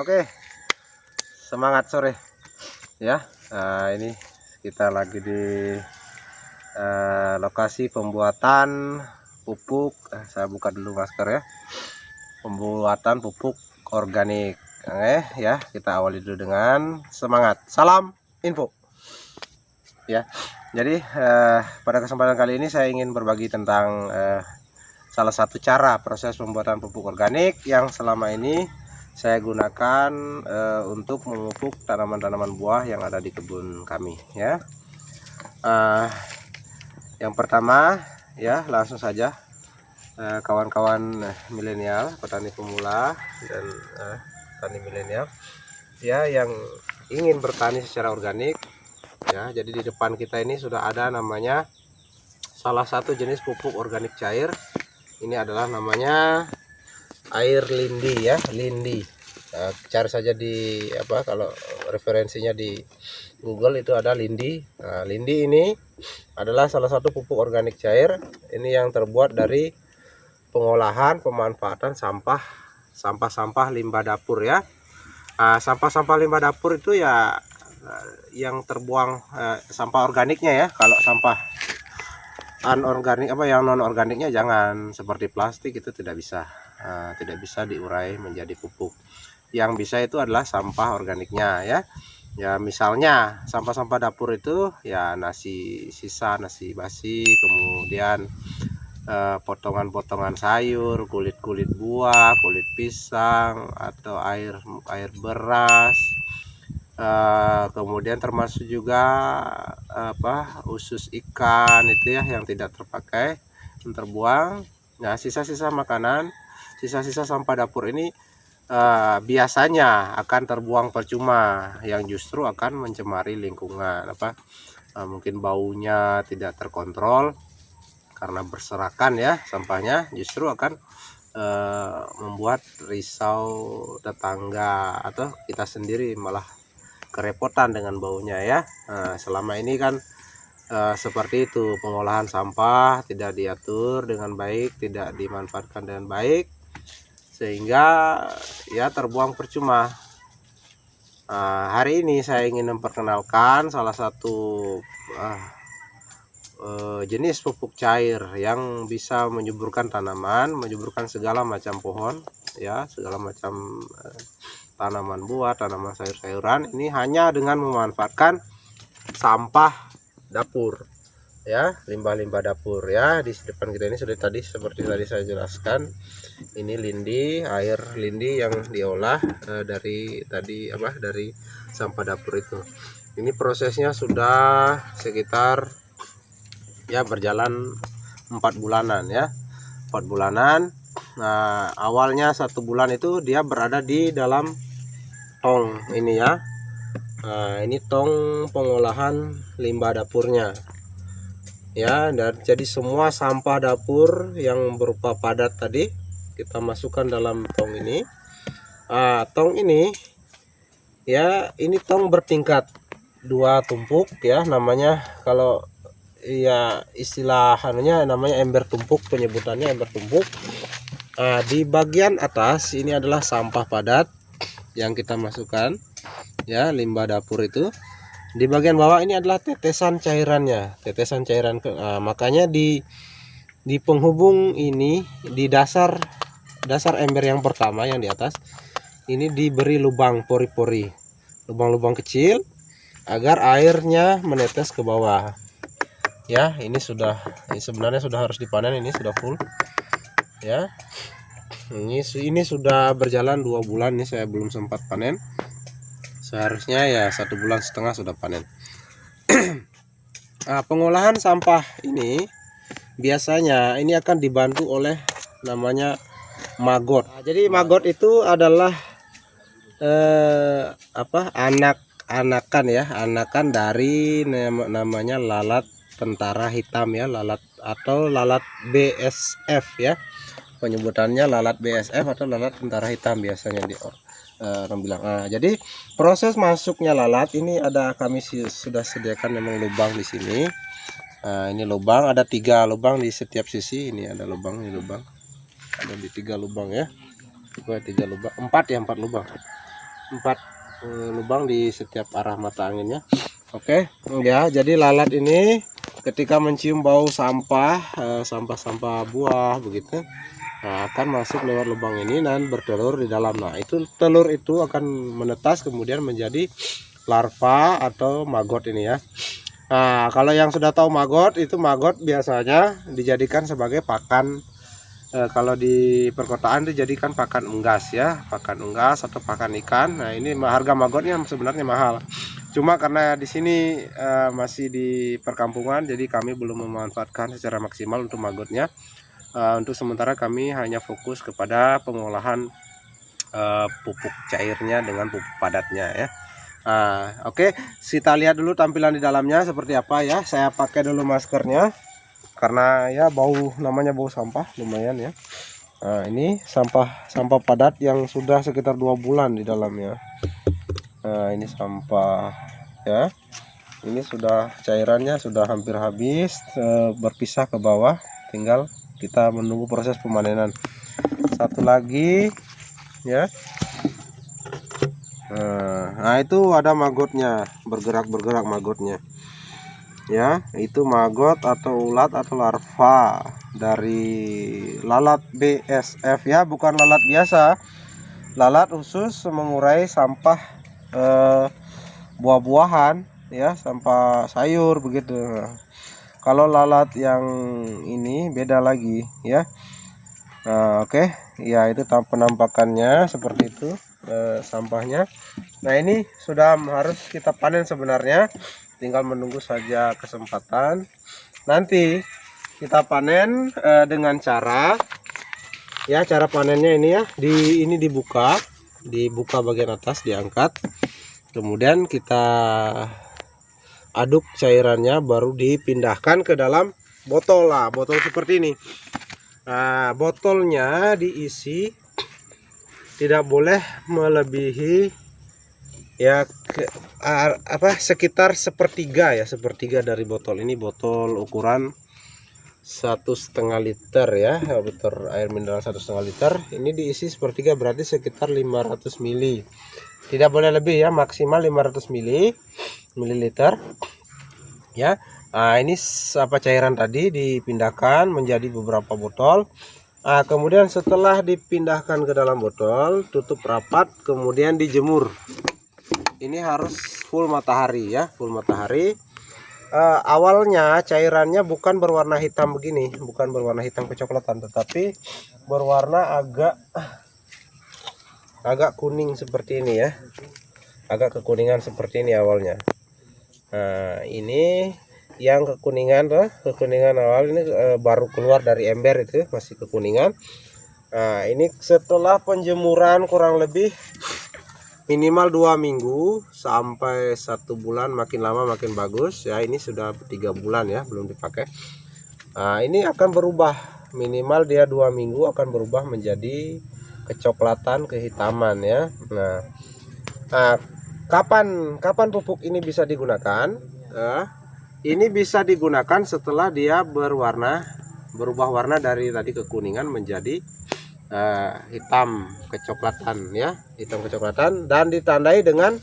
Oke, semangat sore ya. Ini kita lagi di lokasi pembuatan pupuk. Saya buka dulu masker ya. Pembuatan pupuk organik. Ya, kita awali dulu dengan semangat. Salam info. Ya. Jadi pada kesempatan kali ini saya ingin berbagi tentang salah satu cara proses pembuatan pupuk organik yang selama ini saya gunakan untuk memupuk tanaman-tanaman buah yang ada di kebun kami ya. Yang pertama ya, langsung saja kawan-kawan milenial, petani pemula dan petani milenial ya yang ingin bertani secara organik ya. Jadi di depan kita ini sudah ada namanya salah satu jenis pupuk organik cair. Ini adalah namanya air lindi ya, lindi. Cari saja di kalau referensinya di Google itu ada lindi. Lindi ini adalah salah satu pupuk organik cair. Ini yang terbuat dari pengolahan pemanfaatan sampah limbah dapur ya. Sampah-sampah limbah dapur itu ya yang terbuang sampah organiknya ya. Kalau sampah anorganik yang non organiknya jangan, seperti plastik itu tidak bisa diurai menjadi pupuk. Yang bisa itu adalah sampah organiknya ya. Ya misalnya sampah-sampah dapur itu ya sisa nasi basi, kemudian potongan-potongan sayur, kulit-kulit buah, kulit pisang, atau air beras. Kemudian termasuk juga usus ikan itu ya yang tidak terpakai, yang terbuang. Nah, sisa-sisa makanan, sisa-sisa sampah dapur ini biasanya akan terbuang percuma, yang justru akan mencemari lingkungan. Mungkin baunya tidak terkontrol karena berserakan ya sampahnya, justru akan membuat risau tetangga atau kita sendiri malah kerepotan dengan baunya ya. Selama ini kan seperti itu, pengolahan sampah tidak diatur dengan baik, tidak dimanfaatkan dengan baik, sehingga ya terbuang percuma. Hari ini saya ingin memperkenalkan salah satu jenis pupuk cair yang bisa menyuburkan tanaman, menyuburkan segala macam pohon ya, segala macam tanaman buah, tanaman sayur-sayuran. Ini hanya dengan memanfaatkan sampah dapur ya, limbah-limbah dapur ya. Di depan kita ini sudah seperti tadi saya jelaskan, ini lindi, air lindi yang diolah dari sampah dapur itu. Ini prosesnya sudah sekitar ya berjalan 4 bulanan ya, 4 bulanan. Nah, awalnya 1 bulan itu dia berada di dalam tong ini ya. Ini tong pengolahan limbah dapurnya ya, dan jadi semua sampah dapur yang berupa padat tadi kita masukkan dalam tong ini. Tong ini ya, ini tong bertingkat 2 tumpuk ya, namanya kalau ya istilahannya namanya ember tumpuk, penyebutannya ember tumpuk. Di bagian atas ini adalah sampah padat yang kita masukkan ya, limbah dapur itu. Di bagian bawah ini adalah tetesan cairannya, makanya di penghubung ini, di dasar ember yang pertama yang di atas ini diberi lubang pori-pori, lubang-lubang kecil agar airnya menetes ke bawah ya. Ini sebenarnya sudah harus dipanen, ini sudah full ya. Ini sudah berjalan 2 bulan, ini saya belum sempat panen. Seharusnya ya 1,5 bulan sudah panen. Pengolahan sampah ini biasanya ini akan dibantu oleh namanya maggot. Jadi maggot itu adalah anakan dari namanya lalat tentara hitam ya, lalat atau lalat BSF ya. Penyebutannya lalat BSF atau lalat tentara hitam biasanya orang bilang. Jadi proses masuknya lalat ini kami sudah sediakan memang lubang di sini. Ini lubang, ada 3 lubang di setiap sisi. Ini ada lubang, ini lubang, ada di 3 lubang ya. 3 lubang, 4 lubang. lubang di setiap arah mata anginnya. Oke ya, jadi lalat ini ketika mencium bau sampah, sampah-sampah buah begitu, nah, akan masuk lewat lubang ini dan bertelur di dalam. Nah, itu telur itu akan menetas kemudian menjadi larva atau maggot ini ya. Nah, kalau yang sudah tahu maggot, itu maggot biasanya dijadikan sebagai pakan. Kalau di perkotaan dijadikan pakan unggas ya, pakan unggas atau pakan ikan. Nah, ini harga maggotnya sebenarnya mahal. Cuma karena di sini masih di perkampungan, jadi kami belum memanfaatkan secara maksimal untuk maggotnya. Untuk sementara kami hanya fokus kepada pengolahan pupuk cairnya dengan pupuk padatnya ya. Oke, kita lihat dulu tampilan di dalamnya seperti apa ya. Saya pakai dulu maskernya karena ya namanya bau sampah lumayan ya. Nah, ini sampah padat yang sudah sekitar 2 bulan di dalamnya. Nah, ini sampah ya. Ini sudah cairannya sudah hampir habis, berpisah ke bawah, tinggal kita menunggu proses pemanenan. Satu lagi ya. Nah, itu ada maggotnya, bergerak maggotnya ya. Itu maggot atau ulat atau larva dari lalat BSF ya, bukan lalat biasa. Lalat khusus mengurai sampah buah-buahan ya, sampah sayur begitu. Kalau lalat yang ini beda lagi ya. Oke ya, itu penampakannya seperti itu. Sampahnya. Nah, ini sudah harus kita panen sebenarnya, tinggal menunggu saja kesempatan. Nanti kita panen dengan cara panennya ini ya, ini dibuka bagian atas, diangkat, kemudian kita aduk cairannya, baru dipindahkan ke dalam botol lah, botol seperti ini. Nah, botolnya diisi tidak boleh melebihi ya sekitar sepertiga dari botol. Ini botol ukuran 1,5 liter ya, botol air mineral 1,5 liter. Ini diisi sepertiga, berarti sekitar 500 ml. Tidak boleh lebih ya, maksimal 500 mililiter ya. Nah, ini cairan tadi dipindahkan menjadi beberapa botol. Nah, kemudian setelah dipindahkan ke dalam botol, tutup rapat, kemudian dijemur. Ini harus full matahari ya, full matahari. Awalnya cairannya bukan berwarna hitam begini, bukan berwarna hitam kecoklatan, tetapi berwarna agak kuning seperti ini ya, agak kekuningan seperti ini awalnya. Nah, ini yang kekuningan awal ini baru keluar dari ember, itu masih kekuningan. Nah, ini setelah penjemuran kurang lebih minimal 2 minggu sampai 1 bulan, makin lama makin bagus ya. Ini sudah 3 bulan ya, belum dipakai. Nah, ini akan berubah, minimal dia 2 minggu akan berubah menjadi kecoklatan, kehitaman ya. Nah, kapan pupuk ini bisa digunakan? Ini bisa digunakan setelah dia berubah warna dari tadi kekuningan menjadi hitam kecoklatan ya, hitam kecoklatan, dan ditandai dengan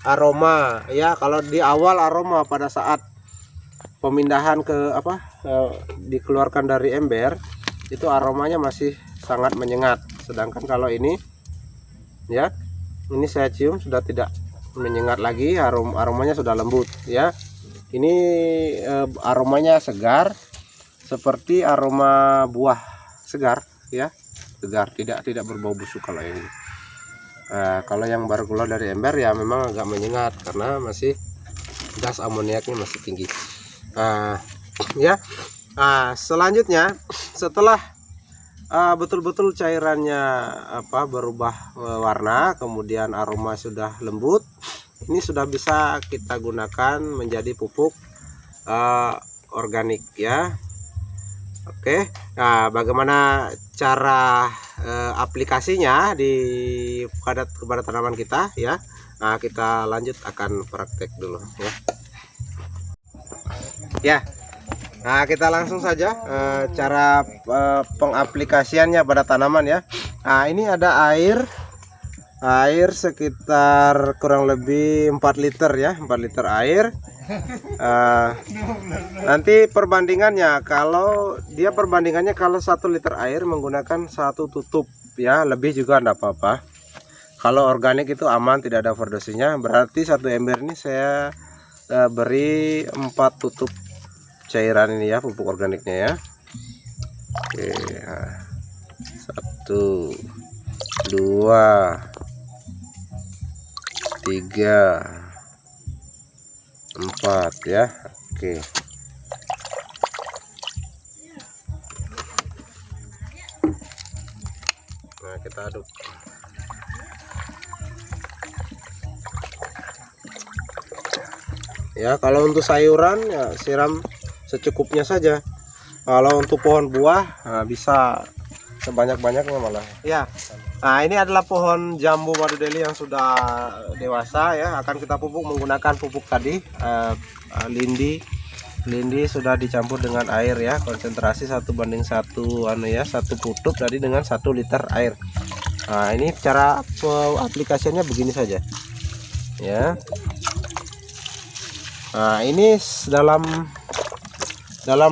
aroma ya. Kalau di awal aroma pada saat pemindahan ke dikeluarkan dari ember, itu aromanya masih sangat menyengat. Sedangkan kalau ini ya, ini saya cium sudah tidak menyengat lagi, aromanya sudah lembut ya. Ini aromanya segar, seperti aroma buah segar ya, segar, tidak berbau busuk kalau ini. Kalau yang baru keluar dari ember ya memang agak menyengat karena masih gas amoniaknya masih tinggi. Selanjutnya setelah betul-betul cairannya berubah warna, kemudian aroma sudah lembut, ini sudah bisa kita gunakan menjadi pupuk organik ya. Oke, nah bagaimana cara aplikasinya kepada tanaman kita ya. Nah, kita lanjut akan praktek dulu ya. Nah, kita langsung saja pengaplikasiannya pada tanaman ya. Nah, ini ada air Air sekitar kurang lebih 4 liter ya, 4 liter air. Nanti perbandingannya, kalau dia perbandingannya kalau 1 liter air menggunakan 1 tutup ya, lebih juga enggak apa-apa. Kalau organik itu aman, tidak ada overdosisnya. Berarti 1 ember ini saya beri 4 tutup cairan ini ya, pupuk organiknya ya. Oke, 1 2 3 4 ya. Oke, nah kita aduk. Ya, kalau untuk sayuran ya siram secukupnya saja. Kalau untuk pohon buah bisa sebanyak-banyaknya malah. Ya. Nah, ini adalah pohon jambu madu Delhi yang sudah dewasa ya. Akan kita pupuk menggunakan pupuk tadi, lindi. Lindi sudah dicampur dengan air ya. Konsentrasi 1:1 ya, 1 tutup tadi dengan 1 liter air. Nah, ini cara aplikasinya begini saja. Ya. Nah, ini dalam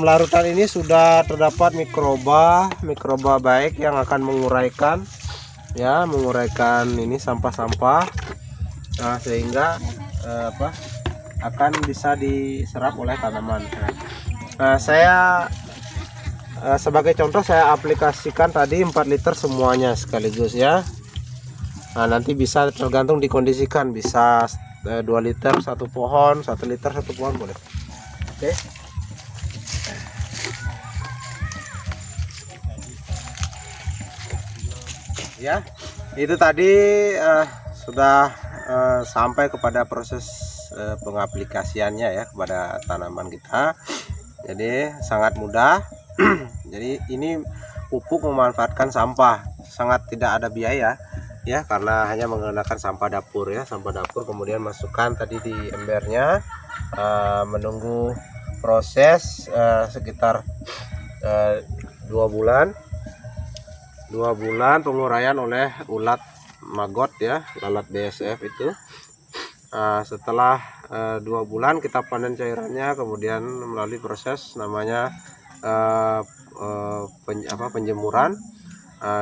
larutan ini sudah terdapat mikroba baik yang akan menguraikan ya, ini sampah-sampah. Nah, sehingga akan bisa diserap oleh tanaman. Nah, saya sebagai contoh saya aplikasikan tadi 4 liter semuanya sekaligus ya. Nah, nanti bisa tergantung dikondisikan, bisa 2 liter 1 pohon, 1 liter 1 pohon boleh. Oke. Ya, itu tadi sudah sampai kepada proses pengaplikasiannya ya kepada tanaman kita. Jadi sangat mudah. Jadi ini pupuk memanfaatkan sampah, sangat tidak ada biaya ya, karena hanya menggunakan sampah dapur ya, sampah dapur. Kemudian masukkan tadi di embernya, menunggu proses sekitar 2 bulan penguraian oleh ulat maggot ya, lalat BSF itu. Setelah 2 bulan kita panen cairannya, kemudian melalui proses namanya penjemuran.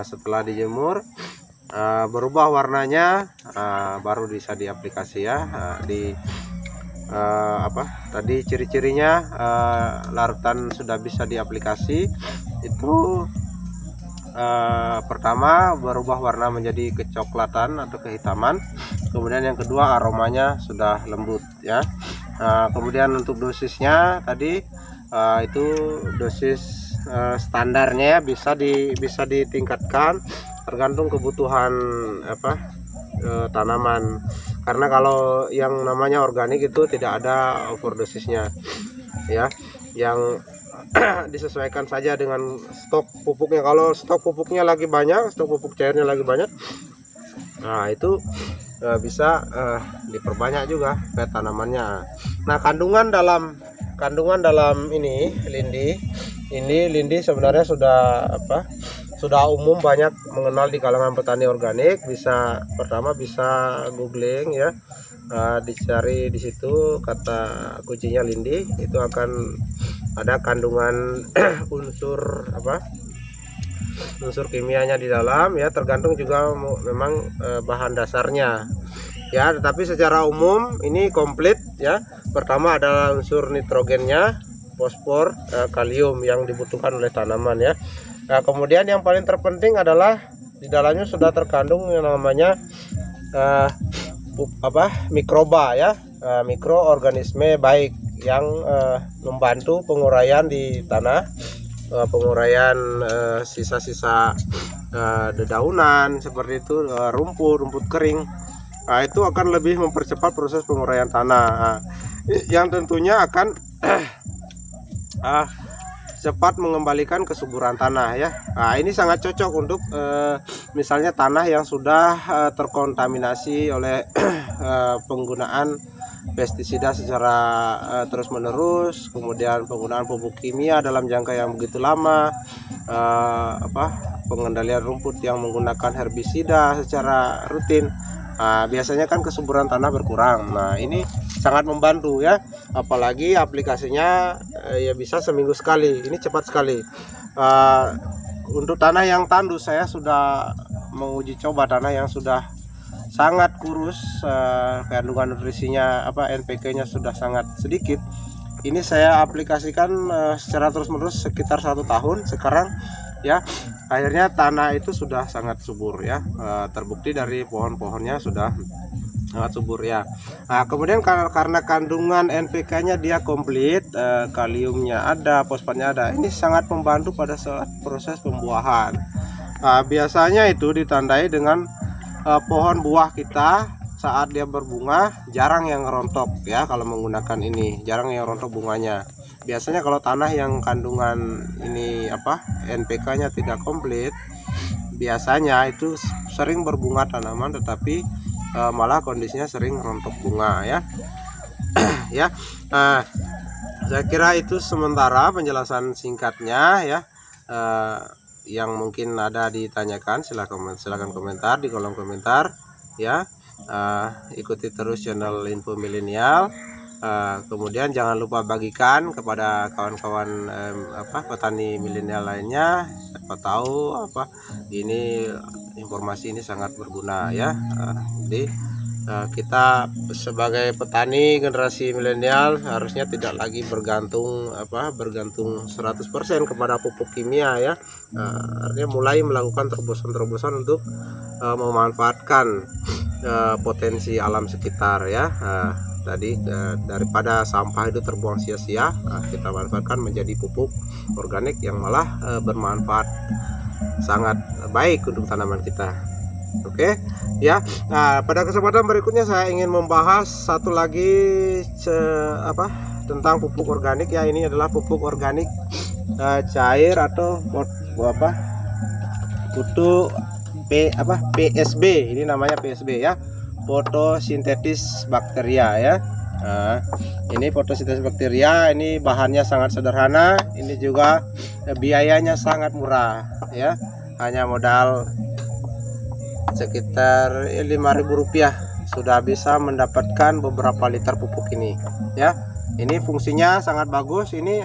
Setelah dijemur berubah warnanya, baru bisa diaplikasi ya. Tadi ciri-cirinya, larutan sudah bisa diaplikasi itu. Pertama berubah warna menjadi kecoklatan atau kehitaman, kemudian yang kedua aromanya sudah lembut ya. Kemudian untuk dosisnya tadi itu dosis standarnya bisa ditingkatkan tergantung kebutuhan tanaman, karena kalau yang namanya organik itu tidak ada overdosisnya ya, yang disesuaikan saja dengan stok pupuknya. Kalau stok pupuknya lagi banyak, stok pupuk cairnya lagi banyak, nah itu bisa diperbanyak juga ke tanamannya. Nah, kandungan dalam ini lindi sebenarnya sudah umum, banyak mengenal di kalangan petani organik. Pertama bisa googling ya, dicari di situ kata kuncinya lindi, itu akan ada kandungan unsur kimianya di dalam ya, tergantung juga memang bahan dasarnya ya, tetapi secara umum ini komplit ya. Pertama adalah unsur nitrogennya, fosfor, kalium yang dibutuhkan oleh tanaman ya. Nah, kemudian yang paling terpenting adalah di dalamnya sudah terkandung yang namanya mikroba ya, mikroorganisme baik yang membantu penguraian di tanah, penguraian sisa-sisa dedaunan seperti itu, rumput kering. Nah, itu akan lebih mempercepat proses penguraian tanah, yang tentunya akan cepat mengembalikan kesuburan tanah ya. Nah, ini sangat cocok untuk misalnya tanah yang sudah terkontaminasi oleh penggunaan pestisida secara terus menerus, kemudian penggunaan pupuk kimia dalam jangka yang begitu lama, pengendalian rumput yang menggunakan herbisida secara rutin. Biasanya kan kesuburan tanah berkurang. Nah, ini sangat membantu ya, apalagi aplikasinya ya bisa seminggu sekali. Ini cepat sekali. Untuk tanah yang tandus, saya sudah menguji coba tanah yang sudah sangat kurus, kandungan nutrisinya NPK-nya sudah sangat sedikit. Ini saya aplikasikan secara terus-menerus sekitar 1 tahun sekarang ya. Akhirnya tanah itu sudah sangat subur ya, terbukti dari pohon-pohonnya sudah sangat subur ya. Nah, kemudian karena kandungan NPK-nya dia komplit, kaliumnya ada, fosfatnya ada, ini sangat membantu pada saat proses pembuahan. Biasanya itu ditandai dengan pohon buah kita saat dia berbunga jarang yang rontok ya. Kalau menggunakan ini jarang yang rontok bunganya. Biasanya kalau tanah yang kandungan ini NPK-nya tidak komplit, biasanya itu sering berbunga tanaman, tetapi malah kondisinya sering rontok bunga ya. Ya, saya kira itu sementara penjelasan singkatnya ya. Yang mungkin ada ditanyakan silakan komentar di kolom komentar ya. Ikuti terus channel Info Milenial. Kemudian jangan lupa bagikan kepada kawan-kawan petani milenial lainnya, siapa tahu ini informasi ini sangat berguna ya. Jadi kita sebagai petani generasi milenial harusnya tidak lagi bergantung 100% kepada pupuk kimia ya. Artinya mulai melakukan terobosan-terobosan untuk memanfaatkan potensi alam sekitar ya. Tadi daripada sampah itu terbuang sia-sia, kita manfaatkan menjadi pupuk organik yang malah bermanfaat sangat baik untuk tanaman kita. Oke ya. Nah, pada kesempatan berikutnya saya ingin membahas satu lagi tentang pupuk organik ya. Ini adalah pupuk organik cair atau PSB. Ini namanya PSB ya, fotosintesis bakteria ya. Ini fotosintesis bakteria, ini bahannya sangat sederhana, ini juga biayanya sangat murah ya, hanya modal sekitar Rp5.000 sudah bisa mendapatkan beberapa liter pupuk ini ya. Ini fungsinya sangat bagus, ini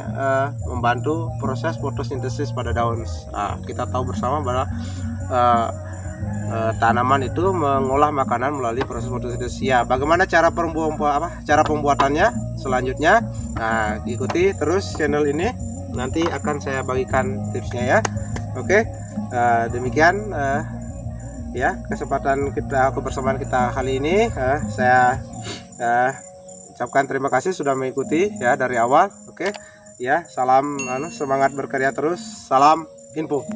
membantu proses fotosintesis pada daun. Kita tahu bersama bahwa tanaman itu mengolah makanan melalui proses fotosintesis ya. Bagaimana cara pembuatannya selanjutnya? Nah, ikuti terus channel ini, nanti akan saya bagikan tipsnya ya. Oke, demikian ya kesempatan kebersamaan kita kali ini. Saya ucapkan terima kasih sudah mengikuti ya dari awal. Oke ya, salam semangat berkarya terus, salam info.